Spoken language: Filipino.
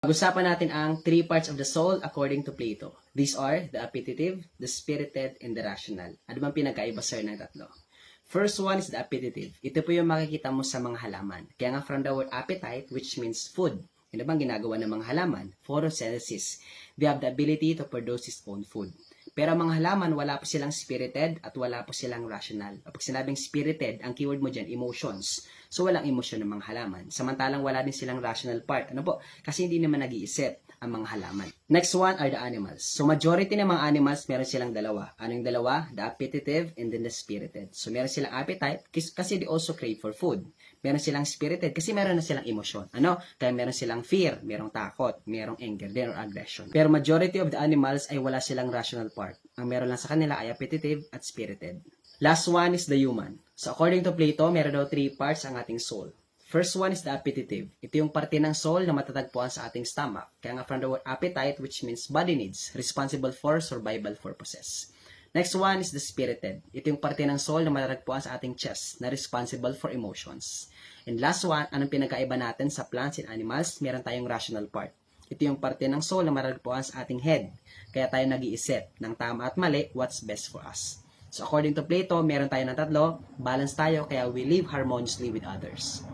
Pag-usapan natin ang three parts of the soul according to Plato. These are the appetitive, the spirited, and the rational. Ano bang pinagkaiba, sir, ng tatlo? First one is the appetitive. Ito po yung makikita mo sa mga halaman. Kaya nga from the word appetite, which means food. Ano bang ginagawa ng mga halaman? Photosynthesis. They have the ability to produce its own food. Pero ang mga halaman, wala po silang spirited at wala po silang rational. Pag sinabing spirited, ang keyword mo dyan, emotions. So, walang emosyon ng mga halaman. Samantalang wala din silang rational part. Ano po? Kasi hindi naman nag-iisip ang mga halaman. Next one are the animals. So, majority ng mga animals, meron silang dalawa. Ano yung dalawa? The appetitive and then the spirited. So, meron silang appetite kasi they also crave for food. Meron silang spirited kasi meron na silang emosyon. Ano? Kaya meron silang fear, merong takot, merong anger, or aggression. Pero majority of the animals ay wala silang rational part. Ang meron lang sa kanila ay appetitive at spirited. Last one is the human. So according to Plato, meron daw three parts ang ating soul. First one is the appetitive. Ito yung parte ng soul na matatagpuan sa ating stomach. Kaya nga from the word appetite, which means body needs, responsible for survival purposes. Next one is the spirited. Ito yung parte ng soul na matatagpuan sa ating chest, na responsible for emotions. And last one, anong pinagkaiba natin sa plants and animals? Meron tayong rational part. Ito yung parte ng soul na matatagpuan sa ating head. Kaya tayo nag-iisip ng tama at mali, what's best for us. So according to Plato, meron tayo ng tatlo, balance tayo, kaya we live harmoniously with others.